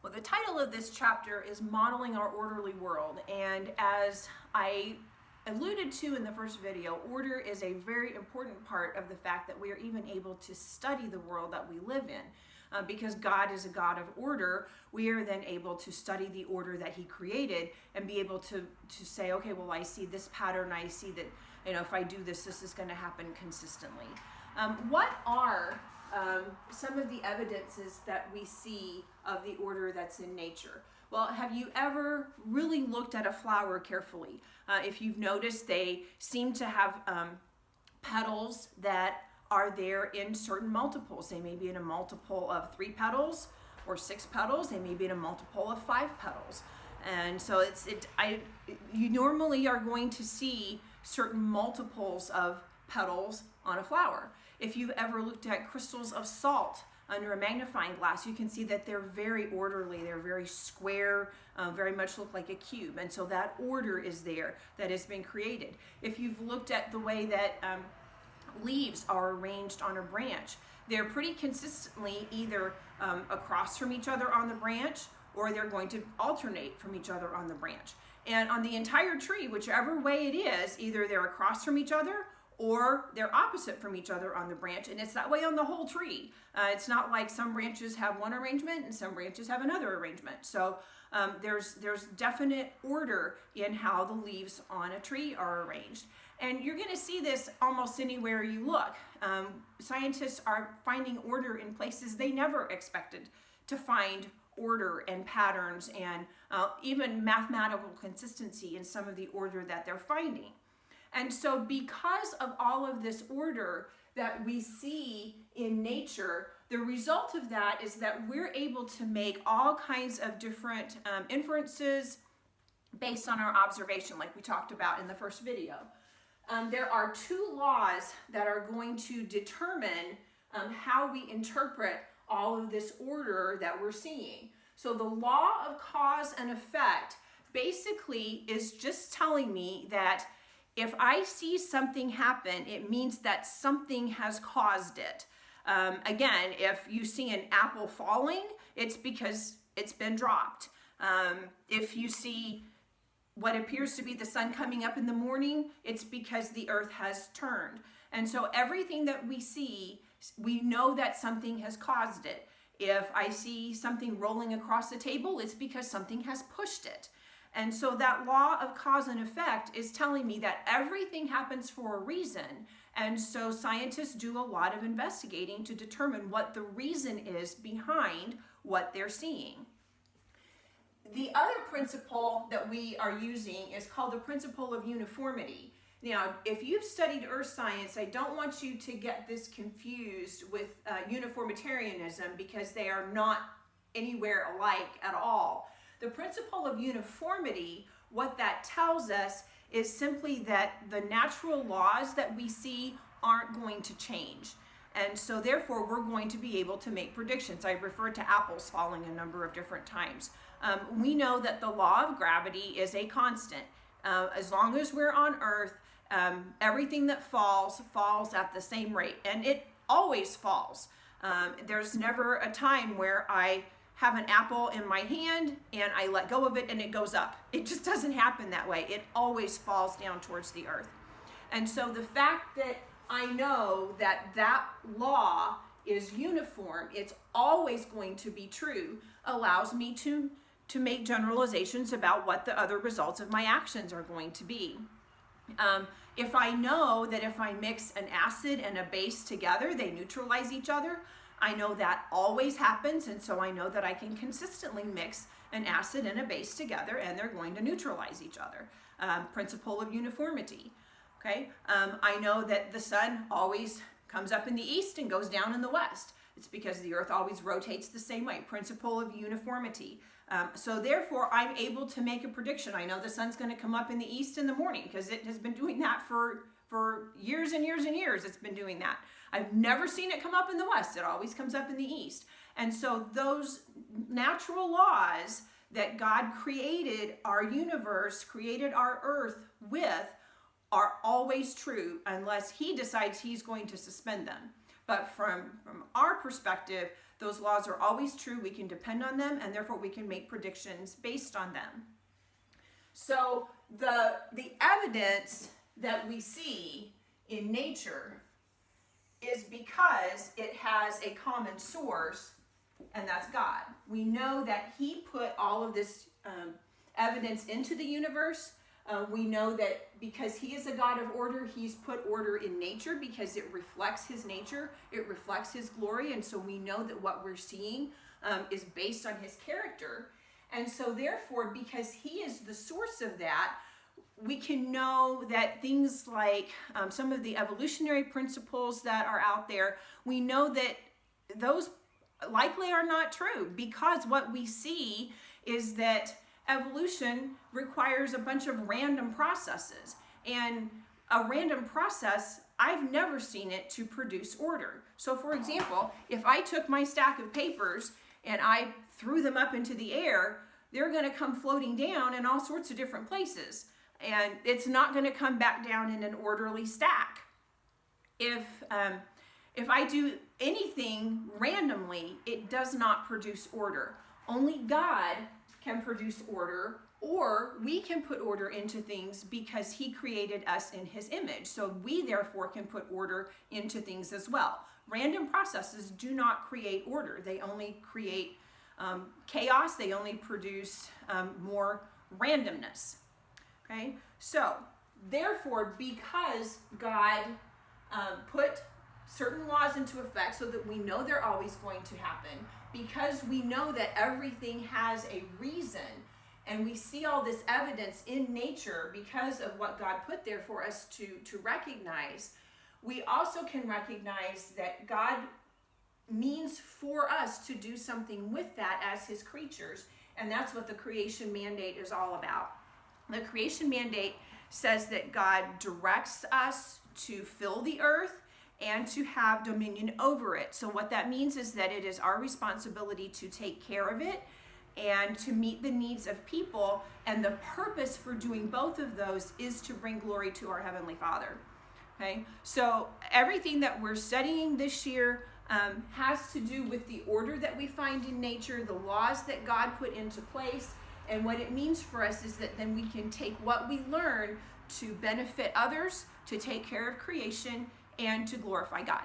Well, the title of this chapter is Modeling Our Orderly World, and as I alluded to in the first video, order is a very important part of the fact that we are even able to study the world that we live in. Because God is a God of order, we are then able to study the order that He created and be able to say, okay, well, I see this pattern, I see that, if I do this, this is going to happen consistently. What are some of the evidences that we see of the order that's in nature? Well, have you ever really looked at a flower carefully? If you've noticed, they seem to have petals that are there in certain multiples. They may be in a multiple of 3 petals or 6 petals. They may be in a multiple of 5 petals. And so you normally are going to see certain multiples of petals on a flower. If you've ever looked at crystals of salt under a magnifying glass, you can see that they're very orderly, they're very square, very much look like a cube. And so that order is there that has been created. If you've looked at the way that leaves are arranged on a branch, they're pretty consistently either across from each other on the branch, or they're going to alternate from each other on the branch. And on the entire tree, whichever way it is, either they're across from each other or they're opposite from each other on the branch, and it's that way on the whole tree. It's not like some branches have one arrangement and some branches have another arrangement. So there's definite order in how the leaves on a tree are arranged. And you're going to see this almost anywhere you look. Scientists are finding order in places they never expected to find order and patterns and even mathematical consistency in some of the order that they're finding. And so because of all of this order that we see in nature, the result of that is that we're able to make all kinds of different inferences based on our observation, like we talked about in the first video. There are 2 laws that are going to determine how we interpret all of this order that we're seeing. So the law of cause and effect basically is just telling me that if I see something happen, it means that something has caused it. Again, if you see an apple falling, it's because it's been dropped. If you see what appears to be the sun coming up in the morning, it's because the earth has turned. And so everything that we see, we know that something has caused it. If I see something rolling across the table, it's because something has pushed it. And so that law of cause and effect is telling me that everything happens for a reason. And so scientists do a lot of investigating to determine what the reason is behind what they're seeing. The other principle that we are using is called the Principle of Uniformity. Now, if you've studied earth science, I don't want you to get this confused with uniformitarianism, because they are not anywhere alike at all. The Principle of Uniformity, what that tells us is simply that the natural laws that we see aren't going to change. And so therefore, we're going to be able to make predictions. I referred to apples falling a number of different times. We know that the law of gravity is a constant. As long as we're on Earth, everything that falls at the same rate. And it always falls. There's never a time where I have an apple in my hand and I let go of it and it goes up. It just doesn't happen that way. It always falls down towards the earth. And so the fact that I know that that law is uniform, it's always going to be true, allows me to make generalizations about what the other results of my actions are going to be. If I know that if I mix an acid and a base together, they neutralize each other, I know that always happens, and so I know that I can consistently mix an acid and a base together and they're going to neutralize each other. Principle of uniformity. Okay, I know that the sun always comes up in the east and goes down in the west. It's because the earth always rotates the same way. Principle of uniformity. So therefore, I'm able to make a prediction. I know the sun's going to come up in the east in the morning because it has been doing that for years and years and years. It's been doing that. I've never seen it come up in the west. It always comes up in the east. And so those natural laws that God created our universe, created our earth with, are always true unless He decides He's going to suspend them. But from our perspective, those laws are always true. We can depend on them, and therefore we can make predictions based on them. So the evidence that we see in nature is because it has a common source, and that's God. We know that He put all of this evidence into the universe. We know that because He is a God of order, He's put order in nature because it reflects His nature, it reflects His glory, and so we know that what we're seeing is based on His character. And so therefore, because He is the source of that, we can know that things like some of the evolutionary principles that are out there, we know that those likely are not true, because what we see is that evolution requires a bunch of random processes. And a random process, I've never seen it to produce order. So for example, if I took my stack of papers and I threw them up into the air, they're going to come floating down in all sorts of different places. And it's not going to come back down in an orderly stack. If I do anything randomly, it does not produce order. Only God can produce order, or we can put order into things because He created us in His image. So we therefore can put order into things as well. Random processes do not create order. They only create chaos. They only produce more randomness. Okay, so therefore, because God put certain laws into effect so that we know they're always going to happen, because we know that everything has a reason, and we see all this evidence in nature because of what God put there for us to recognize, we also can recognize that God means for us to do something with that as His creatures, and that's what the creation mandate is all about. The creation mandate says that God directs us to fill the earth and to have dominion over it. So what that means is that it is our responsibility to take care of it and to meet the needs of people. And the purpose for doing both of those is to bring glory to our Heavenly Father. Okay, so everything that we're studying this year has to do with the order that we find in nature, the laws that God put into place. And what it means for us is that then we can take what we learn to benefit others, to take care of creation, and to glorify God.